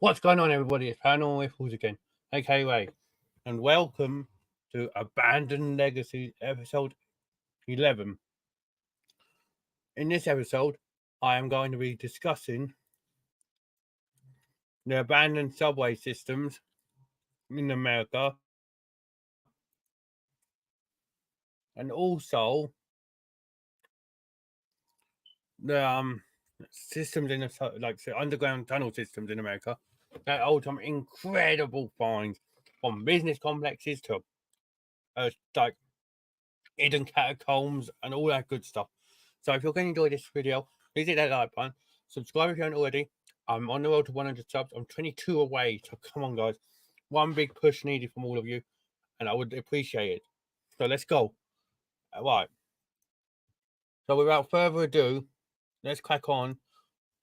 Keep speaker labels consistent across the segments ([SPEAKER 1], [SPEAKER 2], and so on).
[SPEAKER 1] What's going on, everybody? It's Paranormal Riffles again, aka Ray, and welcome to Abandoned Legacies episode 11. In this episode, I am going to be discussing the abandoned subway systems in America and also the systems in the underground tunnel systems in America that hold some incredible finds from business complexes to like hidden catacombs and all that good stuff. So if you're going to enjoy this video, please hit that like button. Subscribe if you haven't already. I'm on the road to 100 subs. I'm 22 away. So come on, guys. One big push needed from all of you, and I would appreciate it. So let's go. Right. So without further ado, let's crack on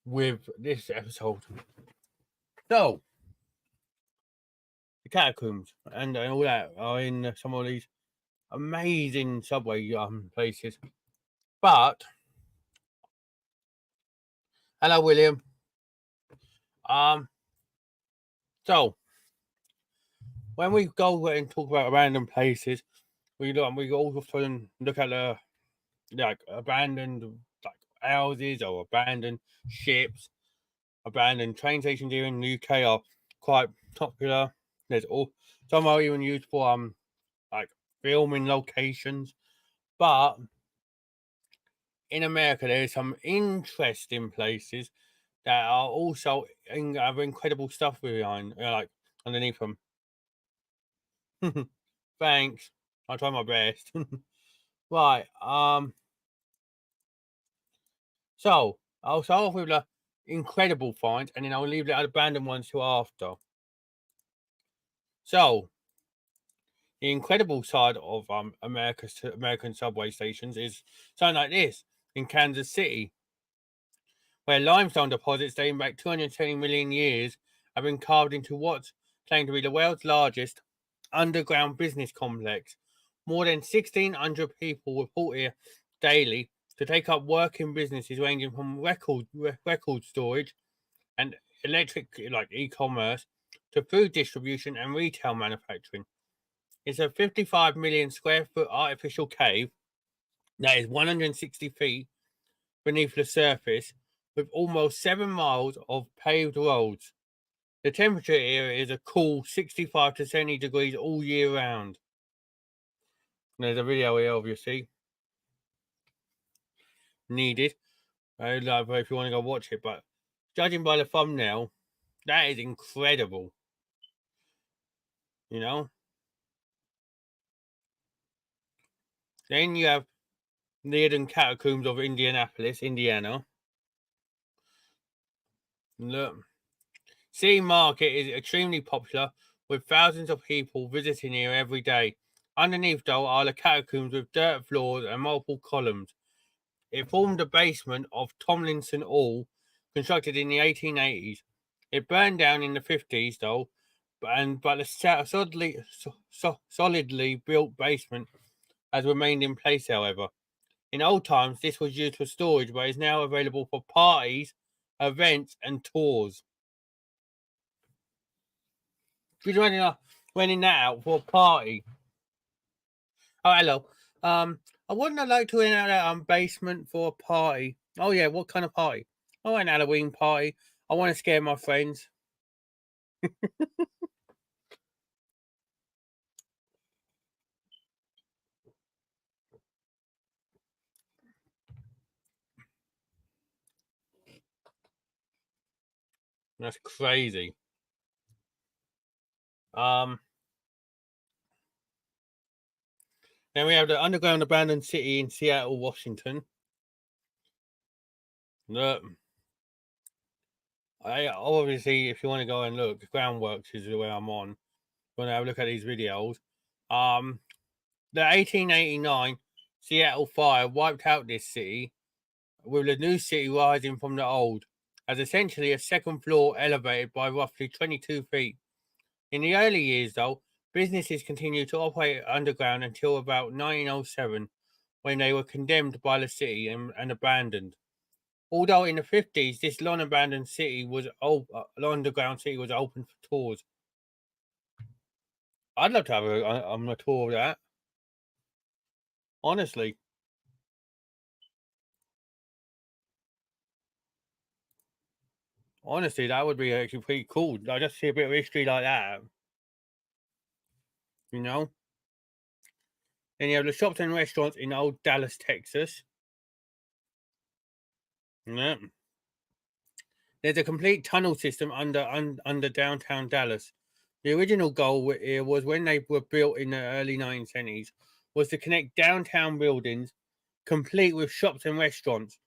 [SPEAKER 1] with this episode. So, the catacombs and all that are in some of these amazing subway places. But, hello, William. So when we go and talk about random places, we all often look at the abandoned houses or abandoned ships. Abandoned train stations here in the UK are quite popular. Some are even used for filming locations. But in America, there is some interesting places that are also have incredible stuff behind, underneath them. Thanks. I'll try my best. Right. So I'll start off with the incredible finds, and then I'll leave the abandoned ones to after. So the incredible side of American subway stations is something like this in Kansas City, where limestone deposits dating back 220 million years have been carved into what's claimed to be the world's largest underground business complex. More than 1,600 people report here daily to take up work in businesses ranging from record storage and electric e-commerce to food distribution and retail manufacturing. It's a 55 million square foot artificial cave that is 160 feet beneath the surface with almost 7 miles of paved roads. The temperature here is a cool 65 to 70 degrees all year round. There's a video here, obviously, needed. If you want to go watch it, but judging by the thumbnail, that is incredible. You know? Then you have the hidden catacombs of Indianapolis, Indiana. Look. City Market is extremely popular, with thousands of people visiting here every day. Underneath, though, are the catacombs with dirt floors and multiple columns. It formed the basement of Tomlinson Hall, constructed in the 1880s. It burned down in the 50s, though, but the solidly built basement has remained in place, however. In old times, this was used for storage, but is now available for parties, events, and tours. Could you imagine renting that out for a party? Oh, hello. I wouldn't like to rent out that basement for a party. Oh yeah, what kind of party? Oh, an Halloween party. I want to scare my friends. That's crazy. Then we have the underground abandoned city in Seattle, Washington. Look, obviously, if you want to go and look, Groundworks is where I'm on. You want to have a look at these videos. The 1889 Seattle fire wiped out this city, with the new city rising from the old, as essentially a second floor elevated by roughly 22 feet. In the early years, though, businesses continued to operate underground until about 1907, when they were condemned by the city and abandoned. Although in the 50s, this long abandoned underground city was open for tours. I'd love to have a tour of that. Honestly, that would be actually pretty cool. I just see a bit of history like that, you know. Then you have the shops and restaurants in old Dallas, Texas. Yeah. There's a complete tunnel system under downtown Dallas. The original goal here was when they were built in the early 1970s was to connect downtown buildings, complete with shops and restaurants.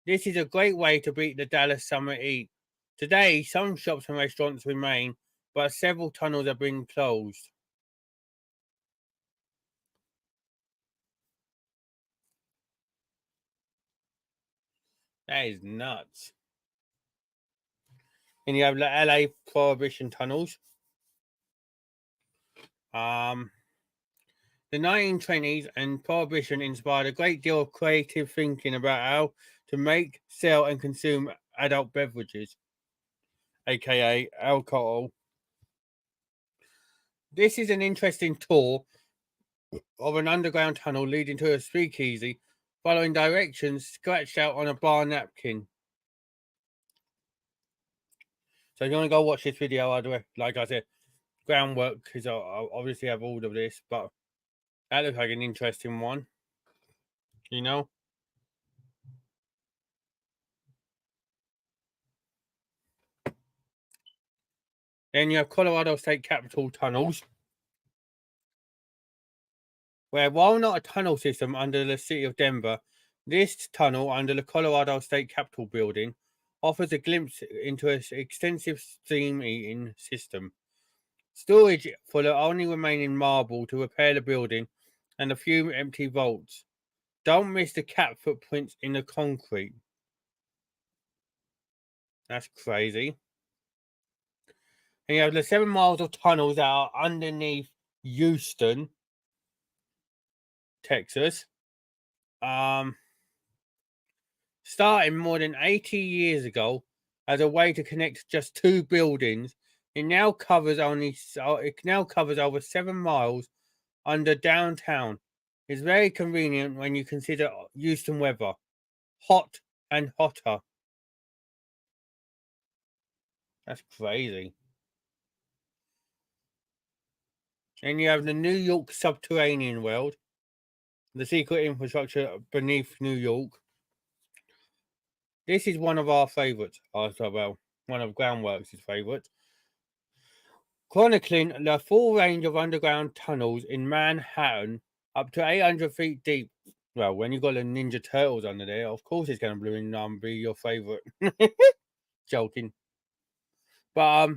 [SPEAKER 1] This is a great way to beat the Dallas summer heat. Today, some shops and restaurants remain, but several tunnels have been closed. That is nuts. And you have the LA Prohibition tunnels. Um, the 1920s and Prohibition inspired a great deal of creative thinking about how to make, sell, and consume adult beverages, aka alcohol. This is an interesting tour of an underground tunnel leading to a speakeasy, following directions scratched out on a bar napkin. So if you want to go watch this video, like I said, groundwork, because I obviously have all of this, but that looks like an interesting one, you know? Then you have Colorado State Capitol tunnels, where while not a tunnel system under the city of Denver, this tunnel under the Colorado State Capitol building offers a glimpse into an extensive steam heating system. Storage for the only remaining marble to repair the building and a few empty vaults. Don't miss the cat footprints in the concrete. That's crazy. And you have the 7 miles of tunnels that are underneath Houston, Texas. Um, Starting more than 80 years ago as a way to connect just two buildings, it now covers over 7 miles under downtown. It's very convenient when you consider Houston weather, hot and hotter. That's crazy. And you have the New York subterranean world, the secret infrastructure beneath New York. This is one of our favourites. Well, one of Groundworks' favourites. Chronicling the full range of underground tunnels in Manhattan up to 800 feet deep. Well, when you've got the Ninja Turtles under there, of course it's going to be your favourite. Joking. But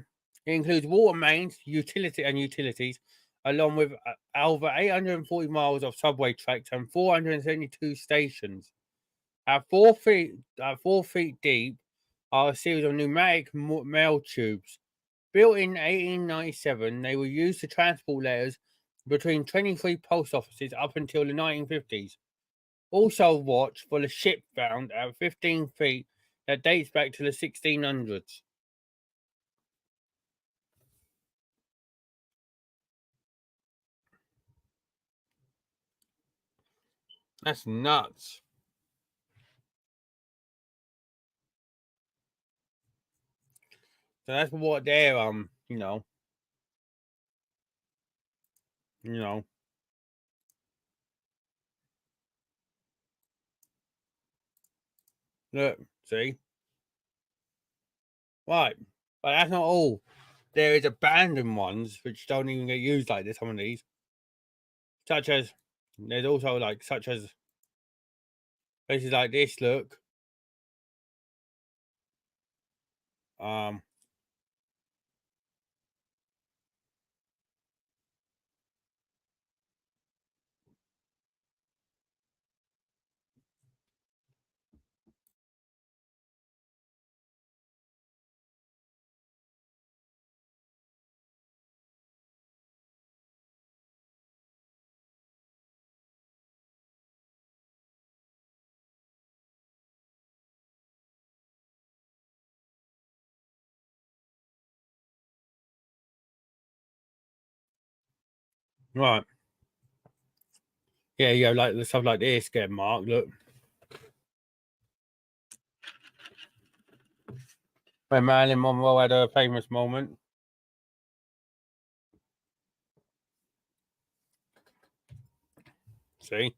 [SPEAKER 1] it includes water mains, utilities, along with over 840 miles of subway tracks and 472 stations. At 4 feet deep are a series of pneumatic mail tubes. Built in 1897, they were used to transport letters between 23 post offices up until the 1950s. Also watch for the ship found at 15 feet that dates back to the 1600s. That's nuts. So that's what they're you know, look, see? Right. But that's not all. There is abandoned ones which don't even get used like this, some of these. Such as there's also such as places like this, look. Um Right. Yeah, like the stuff like this get marked. Look. When Marilyn Monroe had a famous moment. See?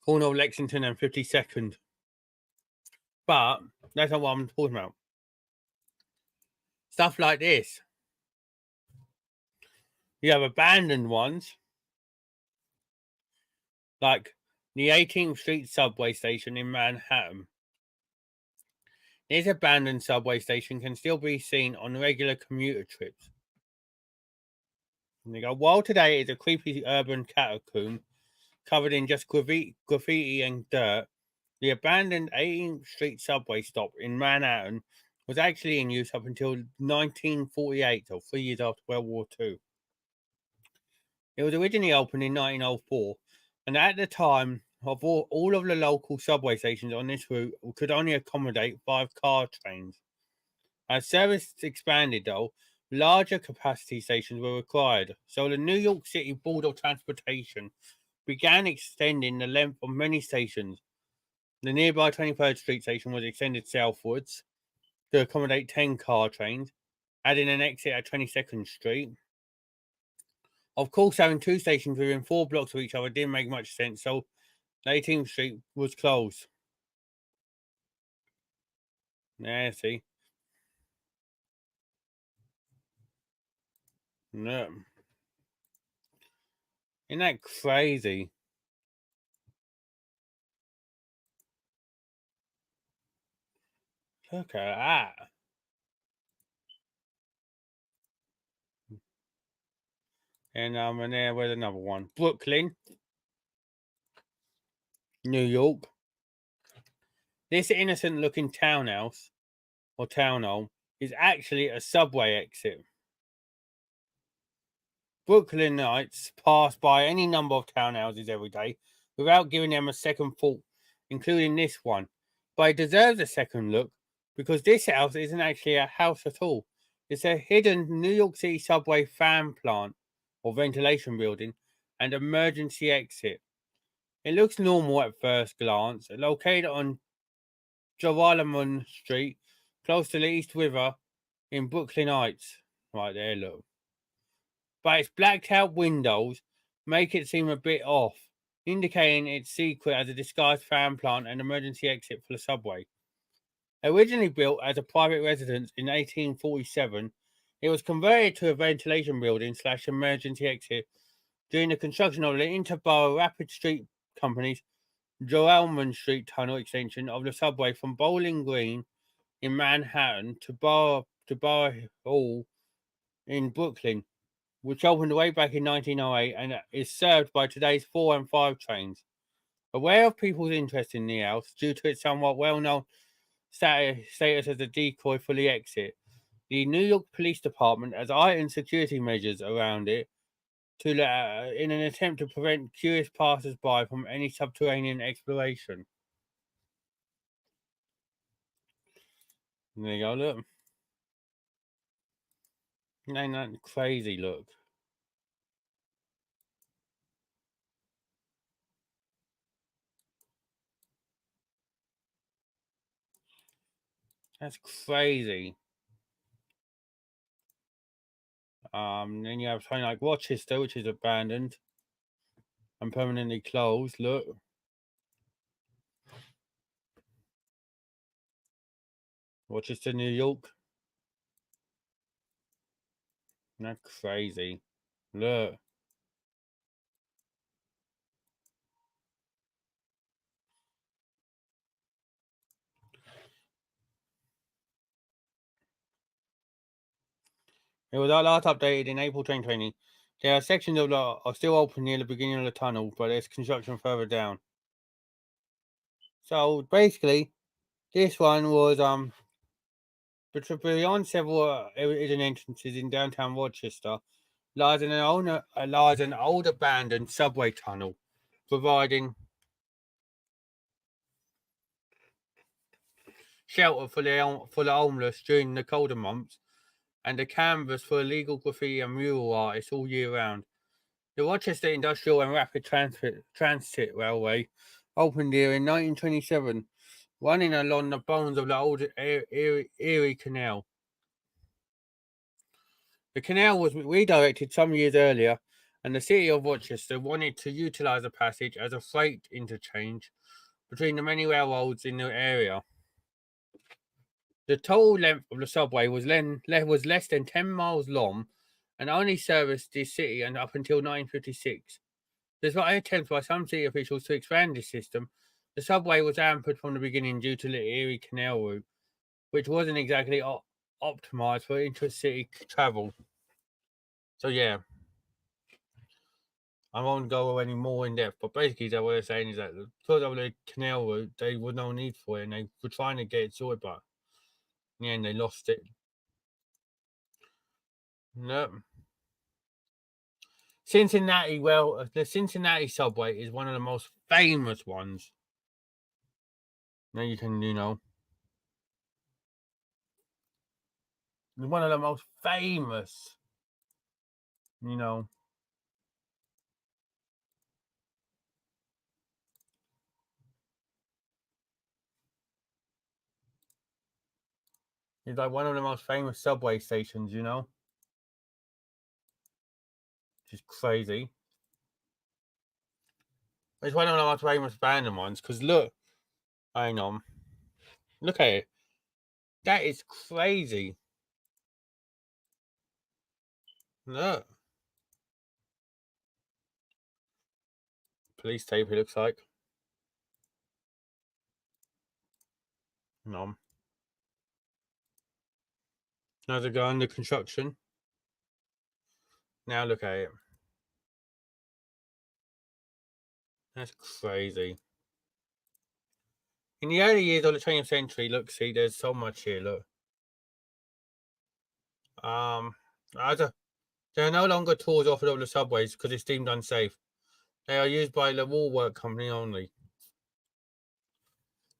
[SPEAKER 1] Corner of Lexington and 52nd. But that's not what I'm talking about. Stuff like this. You have abandoned ones, like the 18th Street subway station in Manhattan. This abandoned subway station can still be seen on regular commuter trips. And they go, while today is a creepy urban catacomb covered in just graffiti and dirt, the abandoned 18th Street subway stop in Manhattan was actually in use up until 1948, or 3 years after World War II. It was originally opened in 1904, and at the time of all of the local subway stations on this route could only accommodate 5 car trains. As service expanded, though, larger capacity stations were required, so the New York City Board of Transportation began extending the length of many stations. The nearby 23rd Street station was extended southwards to accommodate 10 car trains, adding an exit at 22nd Street. Of course, having 2 stations within 4 blocks of each other didn't make much sense, so 18th Street was closed. Yeah, see? No. Isn't that crazy? Look at that. And there was another one. Brooklyn, New York. This innocent looking townhouse or townhome is actually a subway exit. Brooklynites pass by any number of townhouses every day without giving them a second thought, including this one. But it deserves a second look because this house isn't actually a house at all. It's a hidden New York City subway fan plant or ventilation building and emergency exit. It looks normal at first glance, located on Joralemon Street, close to the East River in Brooklyn Heights. Right there, look. But its blacked out windows make it seem a bit off, indicating its secret as a disguised fan plant and emergency exit for the subway. Originally built as a private residence in 1847, it was converted to a ventilation building slash emergency exit during the construction of the Interborough Rapid Street Company's Joralemon Street Tunnel extension of the subway from Bowling Green in Manhattan to Borough Hall in Brooklyn, which opened way back in 1908 and is served by today's 4 and 5 trains. Aware of people's interest in the house due to its somewhat well-known status as a decoy for the exit, the New York Police Department has heightened security measures around it in an attempt to prevent curious passers-by from any subterranean exploration. There you go, look. Ain't that crazy, look. That's crazy. Then you have something like Rochester, which is abandoned and permanently closed. Look, Rochester, New York. That's crazy. Look, it was last updated in April 2020. There are sections of are still open near the beginning of the tunnel, but there's construction further down. So basically, this one was but beyond several hidden entrances in downtown Rochester lies an old abandoned subway tunnel, providing shelter for the homeless during the colder months. and a canvas for illegal graffiti and mural artists all year round. The Rochester Industrial and Rapid Transit Railway opened here in 1927, running along the bones of the old Erie Canal. The canal was redirected some years earlier, and the city of Rochester wanted to utilize the passage as a freight interchange between the many railroads in the area. The total length of the subway was less than 10 miles long and only serviced the city and up until 1956. Despite attempts by some city officials to expand this system, the subway was hampered from the beginning due to the Erie Canal route, which wasn't exactly optimized for intercity travel. So yeah, I won't go any more in depth, but basically what they're saying is that because of the canal route, there was no need for it, and they were trying to get it sorted, but in the end they lost it. No. Cincinnati, well, the Cincinnati subway is one of the most famous ones. Now you can, one of the most famous, you know. It's like one of the most famous subway stations, which is crazy. It's one of the most famous abandoned ones because look, hang on, look at it. That is crazy. Look, police tape. It looks like. No. Now they go under construction. Now look at it. That's crazy. In the early years of the 20th century, look, see, there's so much here. Look. There are no longer tours offered over the subways because it's deemed unsafe. They are used by the Woolwork Company only.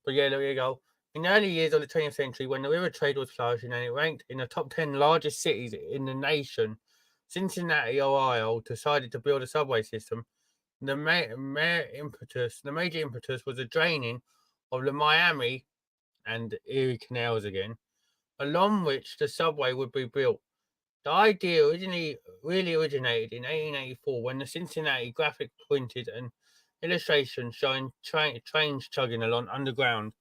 [SPEAKER 1] But yeah, there you go. In the early years of the 20th century, when the river trade was flourishing and it ranked in the top 10 largest cities in the nation, Cincinnati, Ohio, decided to build a subway system. The major impetus was the draining of the Miami and Erie canals again, along which the subway would be built. The idea really originated in 1884 when the Cincinnati Graphic printed an illustration showing trains chugging along underground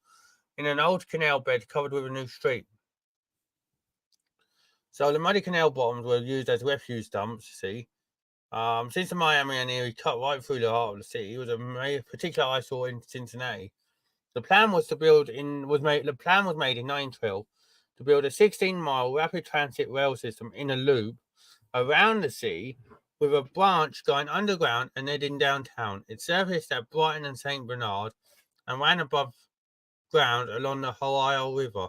[SPEAKER 1] in an old canal bed covered with a new street. So the muddy canal bottoms were used as refuse dumps, see. Since the Miami and Erie cut right through the heart of the city, it was a particular eyesore in Cincinnati. The plan was made in 1912 to build a 16-mile rapid transit rail system in a loop around the city with a branch going underground and heading downtown. It surfaced at Brighton and St. Bernard and ran above ground along the Ohio River.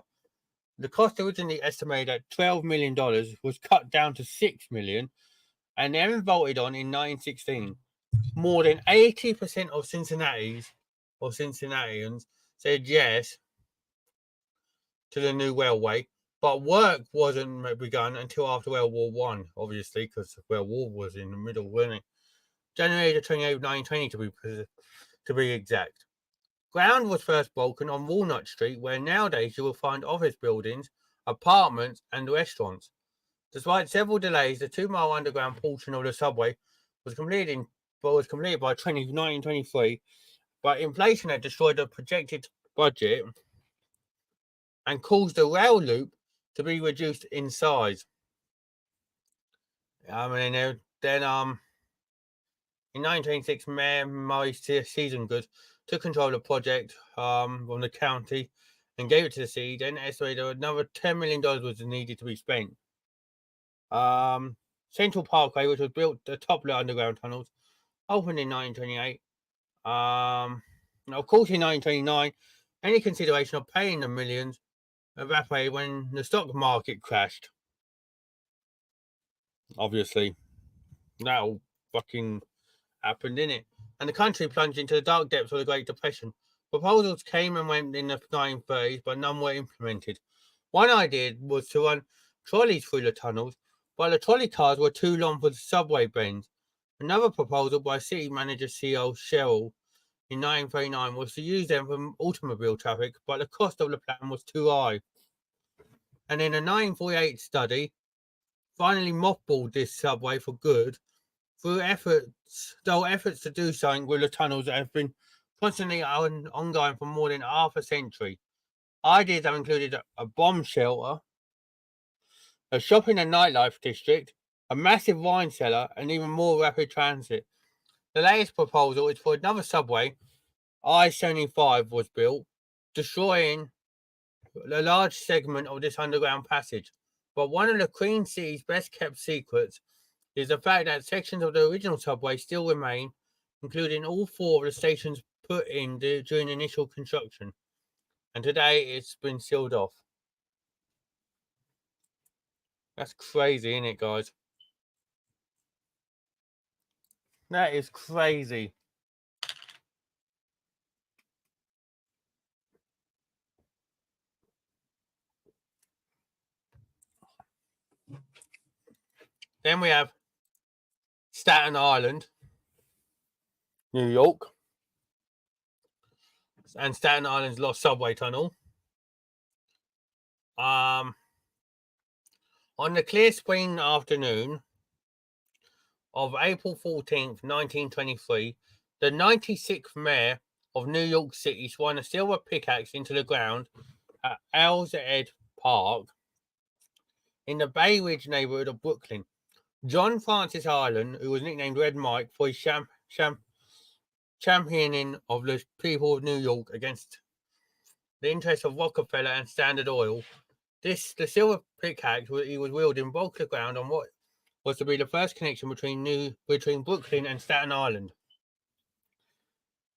[SPEAKER 1] The cost, originally estimated at $12 million, was cut down to $6 million and then voted on in 1916. More than 80% of Cincinnatians said yes to the new railway, but work wasn't begun until after World War One, obviously, because World War was in the middle, wasn't it? January 28, 1920, to be exact. Ground was first broken on Walnut Street, where nowadays you will find office buildings, apartments, and restaurants. Despite several delays, the 2-mile underground portion of the subway was completed by 1923, but inflation had destroyed the projected budget and caused the rail loop to be reduced in size. And then in 1926, Mayor Murray Season Good took control of the project from the county and gave it to the city. Then estimated another $10 million was needed to be spent. Central Parkway, which was built atop the underground tunnels, opened in 1928. Of course, in 1929, any consideration of paying the millions evaporated when the stock market crashed. Obviously, that all fucking happened, didn't it? And the country plunged into the dark depths of the Great Depression. Proposals came and went in the 1930s, but none were implemented. One idea was to run trolleys through the tunnels, but the trolley cars were too long for the subway bends. Another proposal by city manager C.O. Sherrill in 1939 was to use them for automobile traffic, but the cost of the plan was too high. And in a 1948 study, finally mothballed this subway for good, though efforts to do something with the tunnels that have been constantly ongoing for more than half a century. Ideas have included a bomb shelter, a shopping and nightlife district, a massive wine cellar, and even more rapid transit. The latest proposal is for another subway. I-75 was built, destroying a large segment of this underground passage. But one of the Queen City's best kept secrets is the fact that sections of the original subway still remain, including all four of the stations put in during initial construction. And today it's been sealed off. That's crazy, isn't it, guys? That is crazy. Then we have Staten Island, New York, and Staten Island's lost subway tunnel. On the clear spring afternoon of April 14th, 1923, the 96th mayor of New York City swung a silver pickaxe into the ground at Owl's Head Park in the Bay Ridge neighborhood of Brooklyn. John Francis Ireland, who was nicknamed Red Mike for his championing of the people of New York against the interests of Rockefeller and Standard Oil, the silver pickaxe he was wielding broke the ground on what was to be the first connection between Brooklyn and Staten Island.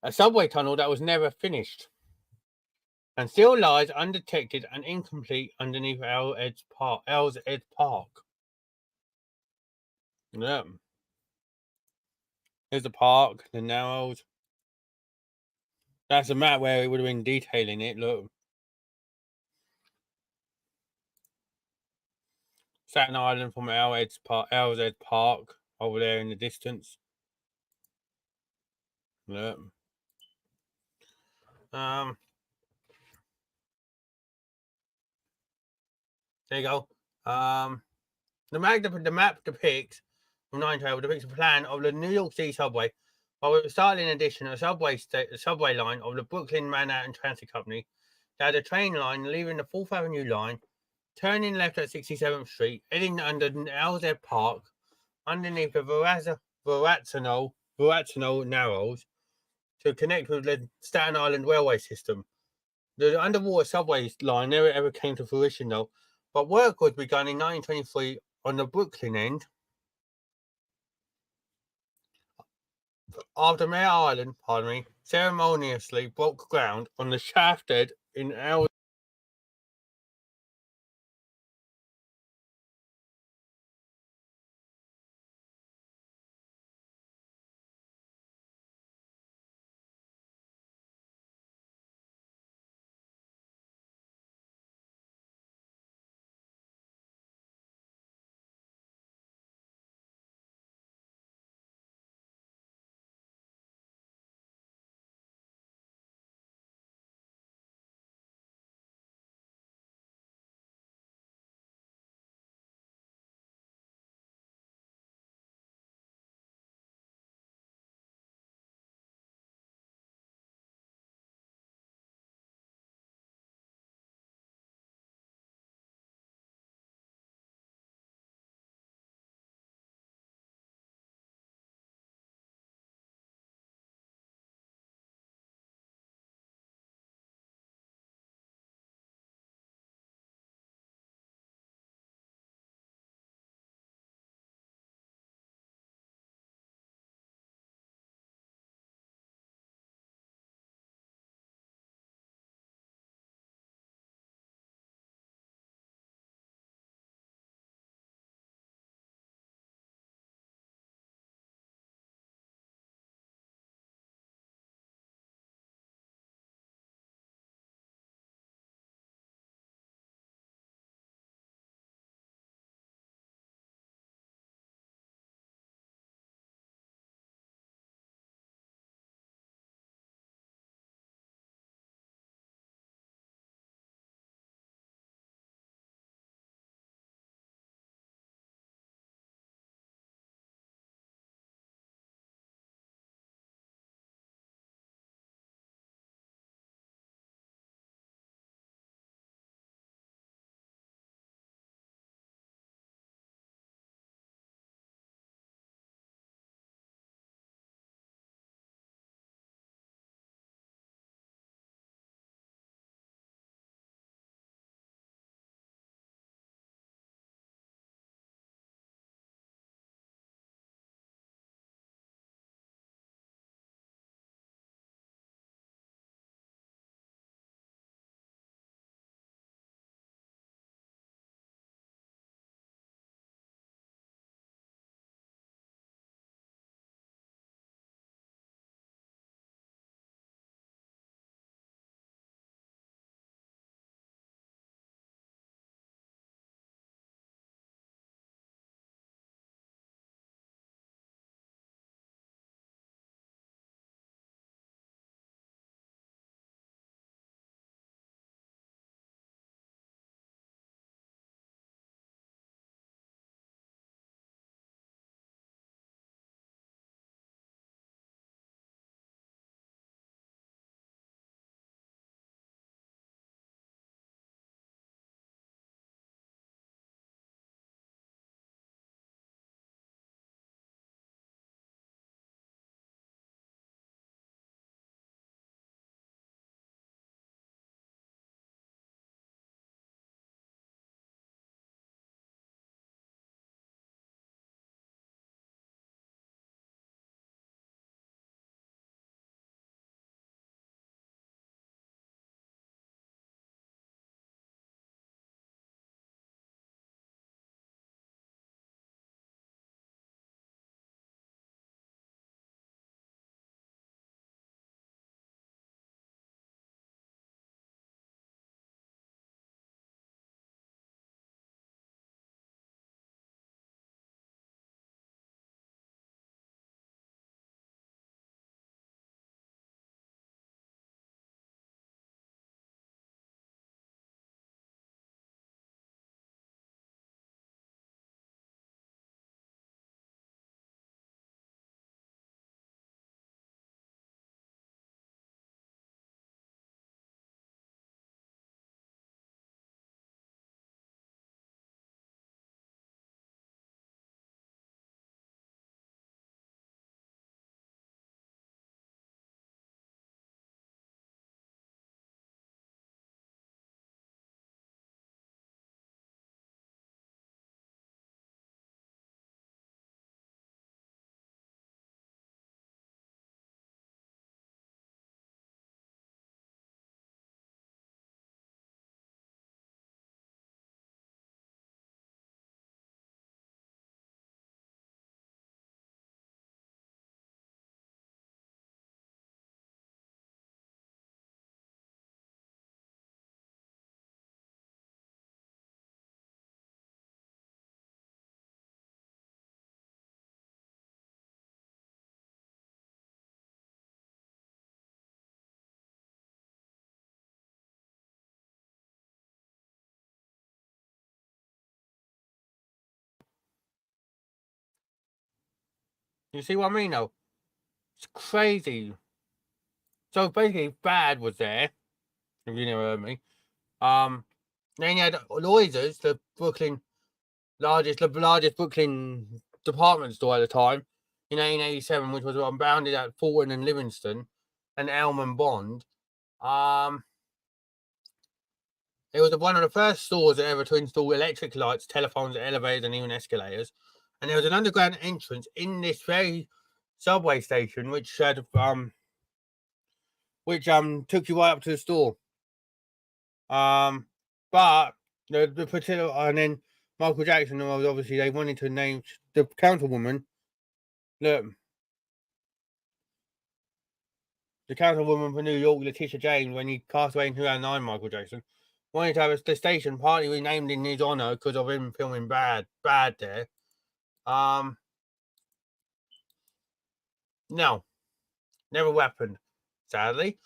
[SPEAKER 1] A subway tunnel that was never finished and still lies undetected and incomplete underneath Owl's Edge Park. Yeah. Here's the park, the Narrows. That's a map where it would have been detailing it, look. Staten Island from Owl's Edge Park over there in the distance. Look. There you go. The map depicts from 1912 depicts a plan of the New York City subway, but with a startling addition, a subway line of the Brooklyn Manhattan Transit Company that had a train line leaving the 4th Avenue line, turning left at 67th Street, heading under Owl's Head Park, underneath the Verrazano Narrows, to connect with the Staten Island railway system. The underwater subway line never ever came to fruition, though, but work was begun in 1923 on the Brooklyn end after Mayor Ireland, ceremoniously broke ground on the shaft head in Owl's You see what I mean, though? It's crazy. So basically, Bad was there. If you never heard me. Then you had Lloyd's, the largest Brooklyn department store at the time, in 1887, which was unbounded at Fulton and Livingston, and Elm and Bond. It was one of the first stores ever to install electric lights, telephones, elevators, and even escalators. And there was an underground entrance in this very subway station, which had took you right up to the store. But the particular, and then Michael Jackson was obviously, they wanted to name the councilwoman. Look, the councilwoman for New York, Letitia James, when he passed away in 2009, Michael Jackson wanted to have the station partly renamed in his honor because of him filming Bad there. No, never happened, sadly.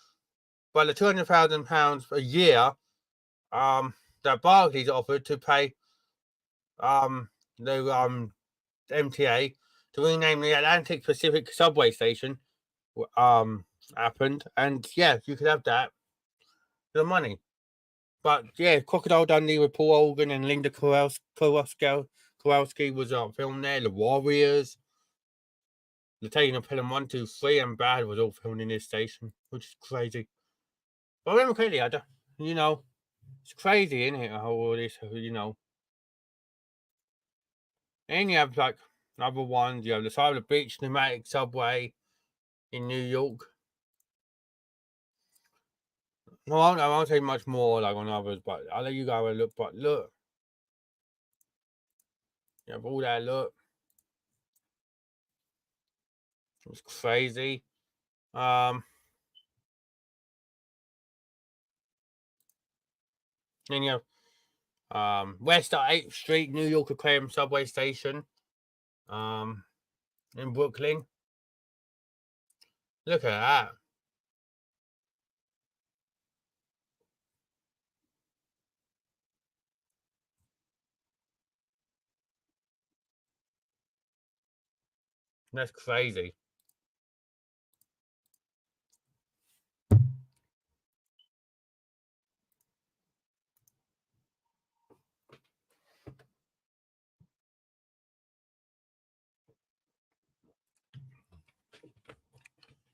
[SPEAKER 1] But the £200,000 a year that Barclays offered to pay the MTA to rename the Atlantic Pacific subway station happened, and yeah, you could have that for the money. But yeah, Crocodile Dundee with Paul Hogan and Linda Kowalski was filmed there. The Warriors, The Taking of Pelham 1, 2, 3, and Bad was all filmed in this station, which is crazy. But remember clearly, it's crazy, isn't it? How all this, And you have like other ones. You have the side of the beach pneumatic subway in New York. No, I won't say much more like on others, but I'll let you go and look. But look, you have all that. Look, it's crazy. Then you have West 8th Street, New York Aquarium subway station. In Brooklyn. Look at that. That's crazy.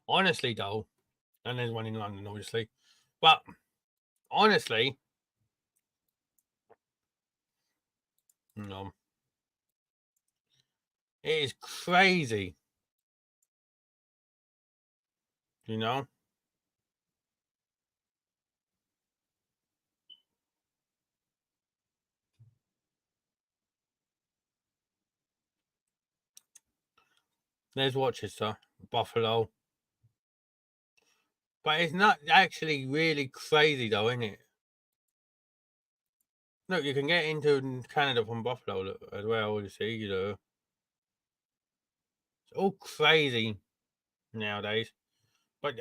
[SPEAKER 1] Honestly, though, and there's one in London, obviously, but honestly, it is crazy. You know, there's Rochester, Buffalo, but it's not actually really crazy, though, isn't it? Look, you can get into Canada from Buffalo as well. You see, it's all crazy nowadays. But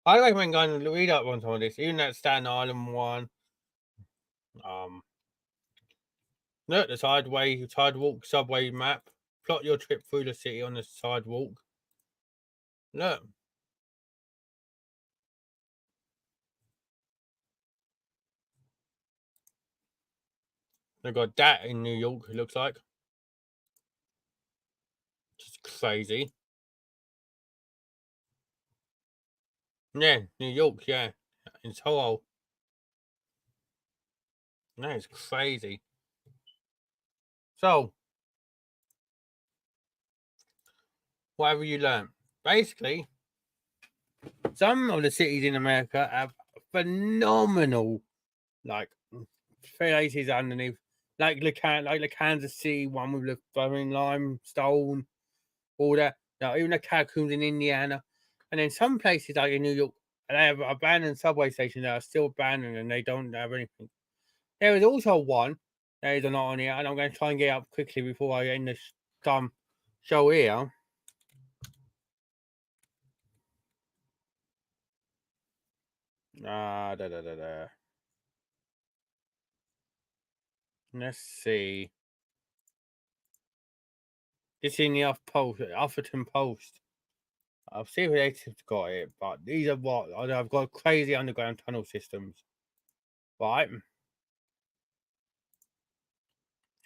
[SPEAKER 1] I recommend going to read up on some of this, even that Staten Island one. Look, the sidewalk subway map. Plot your trip through the city on the sidewalk. Look. They've got that in New York, it looks like. Just crazy. Yeah, New York, yeah. In Soho. No, it's crazy. So, what have you learned? Basically, some of the cities in America have phenomenal, like, places underneath. Like the Kansas City one with the flowing limestone, all that. Now, even the catacombs in Indiana. And then some places like in New York, they have abandoned subway stations that are still abandoned and they don't have anything. There is also one that is not on here, and I'm going to try and get up quickly before I end this show here. Da, da, da, da. Let's see. It's in the Huffington Post. I'll see if they've got it, but these are what I've got crazy underground tunnel systems. Right.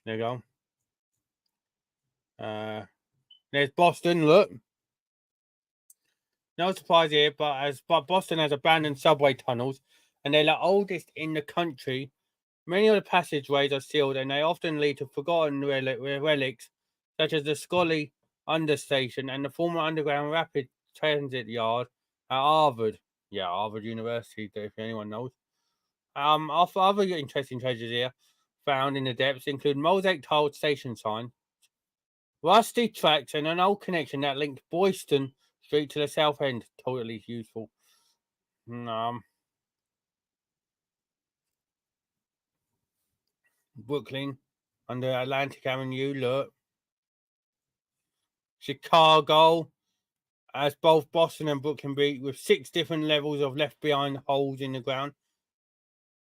[SPEAKER 1] There you go. There's Boston, look. No surprise here, but Boston has abandoned subway tunnels, and they're the oldest in the country. Many of the passageways are sealed, and they often lead to forgotten relics, such as the Scully Understation and the former underground rapid transit yard at Harvard. Yeah, Harvard University, if anyone knows. Other interesting treasures here found in the depths include mosaic tiled station sign, rusty tracks, and an old connection that linked Boyston Street to the South End. Totally useful. Brooklyn under Atlantic Avenue. Look, Chicago, as both Boston and Brooklyn beat, with 6 different levels of left behind holes in the ground.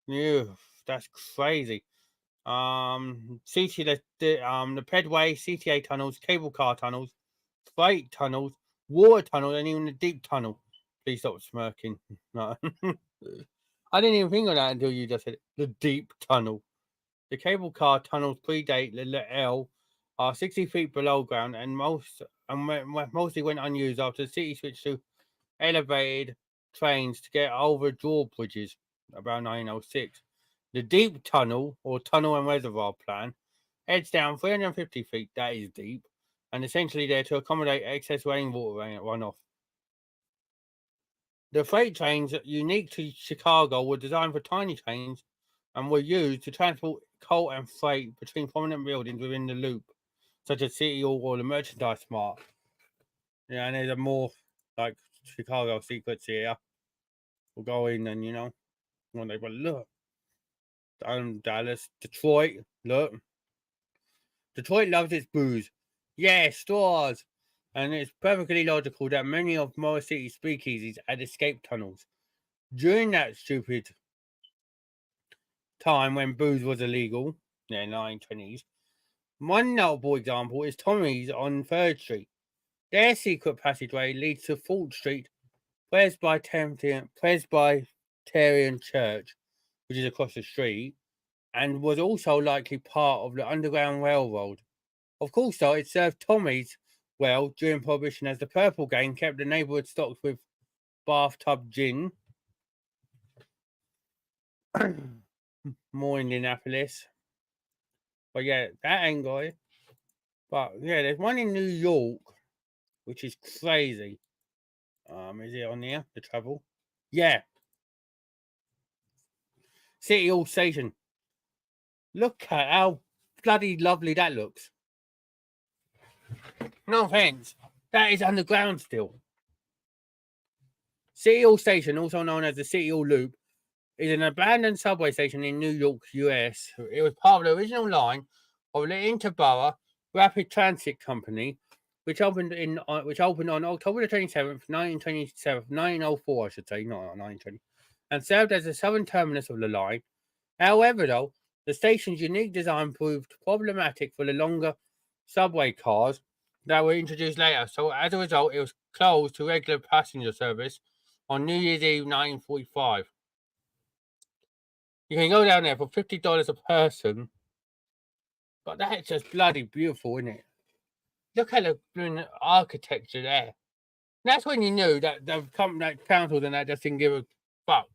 [SPEAKER 1] Ew, that's crazy. The Pedway, CTA tunnels, cable car tunnels, freight tunnels, water tunnels, and even the deep tunnel. Please stop smirking. No. I didn't even think of that until you just said it. The deep tunnel. The cable car tunnels predate the L, are 60 feet below ground, and mostly went unused after the city switched to elevated trains to get over drawbridges about 1906. The deep tunnel, or tunnel and reservoir plan, heads down 350 feet, that is deep, and essentially there to accommodate excess rainwater runoff. The freight trains, unique to Chicago, were designed for tiny trains and were used to transport coal and freight between prominent buildings within the loop, such as City Hall or the Merchandise Mart. Yeah, and there's a more like Chicago secrets here. We'll go in and when they look. Dallas, Detroit, look. Detroit loves its booze. Yeah, stores. And it's perfectly logical that many of Morris City's speakeasies had escape tunnels. During that stupid time when booze was illegal, yeah, 1920s, one notable example is Tommy's on 3rd Street. Their secret passageway leads to Fort Street Presbyterian Church, which is across the street, and was also likely part of the Underground Railroad. Of course, though, it served Tommy's well during Prohibition, as the Purple Gang kept the neighborhood stocked with bathtub gin. More Indianapolis. But yeah, that ain't got it. But yeah, there's one in New York, which is crazy. Is it on here? The travel? Yeah. City Hall Station. Look at how bloody lovely that looks. No offense. That is underground still. City Hall Station, also known as the City Hall Loop, is an abandoned subway station in New York, US. It was part of the original line of the Interborough Rapid Transit Company, which opened on October the 27th, 1904, I should say, not 1920, and served as the southern terminus of the line. However, though, the station's unique design proved problematic for the longer subway cars that were introduced later. So as a result, it was closed to regular passenger service on New Year's Eve 1945. You can go down there for $50 a person, but that's just bloody beautiful, isn't it? Look at the architecture there. That's when you knew that the councils and that just didn't give a fuck.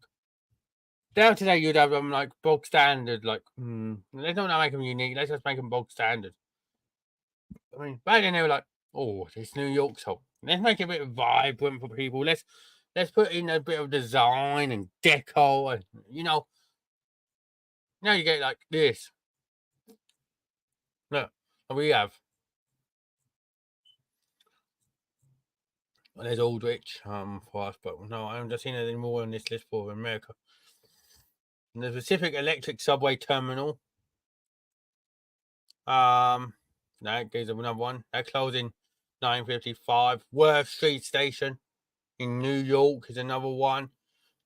[SPEAKER 1] Down today, you'd have them like bog standard, like, let's not make them unique, let's just make them bog standard. I mean, back then they were like, oh, it's New York, so let's make it a bit vibrant for people. Let's put in a bit of design and deco, and now you get like this. Look, we have. Well, there's Aldrich for us, but no, I haven't just seen anything more on this list for America. And the Pacific Electric Subway Terminal. That gives them another one. That closed in 1955. Worth Street Station in New York is another one.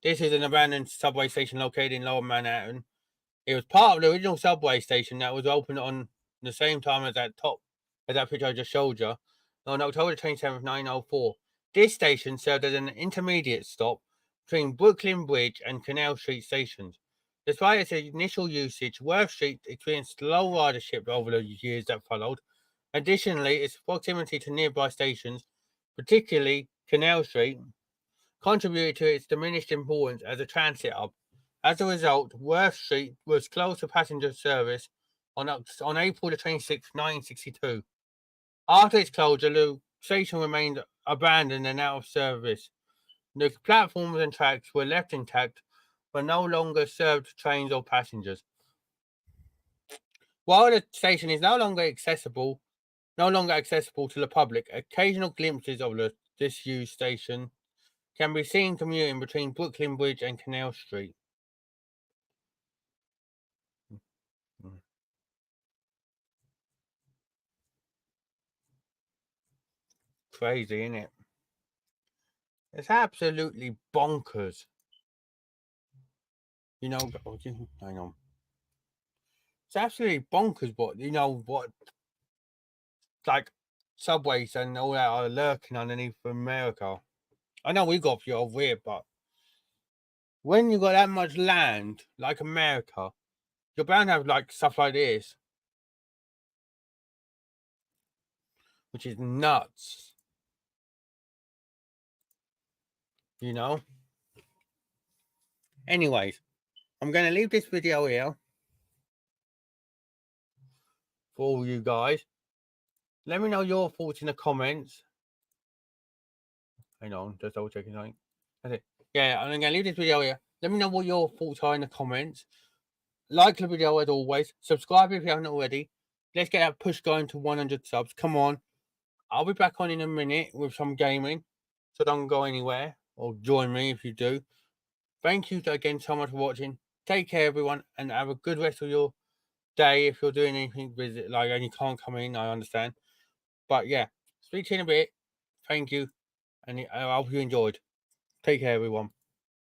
[SPEAKER 1] This is an abandoned subway station located in Lower Manhattan. It was part of the original subway station that was opened on the same time as that top as that picture I just showed you, on October 27th, 1904. This station served as an intermediate stop between Brooklyn Bridge and Canal Street stations. Despite its initial usage, Worth Street experienced low ridership over the years that followed. Additionally, its proximity to nearby stations, particularly Canal Street, contributed to its diminished importance as a transit hub. As a result, Worth Street was closed to passenger service on April 26, 1962. After its closure, the station remained abandoned and out of service. The platforms and tracks were left intact, but no longer served trains or passengers. While the station is no longer accessible to the public, occasional glimpses of the disused station can be seen commuting between Brooklyn Bridge and Canal Street. Crazy, isn't it? It's absolutely bonkers. Hang on. It's absolutely bonkers what like subways and all that are lurking underneath America. I know we got a few over here, but when you got that much land like America, you're bound to have like stuff like this, which is nuts. Anyways, I'm going to leave this video here for all you guys. Let me know your thoughts in the comments. Hang on, just double checking something. That's it. Yeah, I'm going to leave this video here. Let me know what your thoughts are in the comments. Like the video as always. Subscribe if you haven't already. Let's get that push going to 100 subs. Come on. I'll be back on in a minute with some gaming. So don't go anywhere. Or join me if you do. Thank you again so much for watching. Take care, everyone. And have a good rest of your day. If you're doing anything and you can't come in, I understand. But yeah. Speak to you in a bit. Thank you. And I hope you enjoyed. Take care, everyone.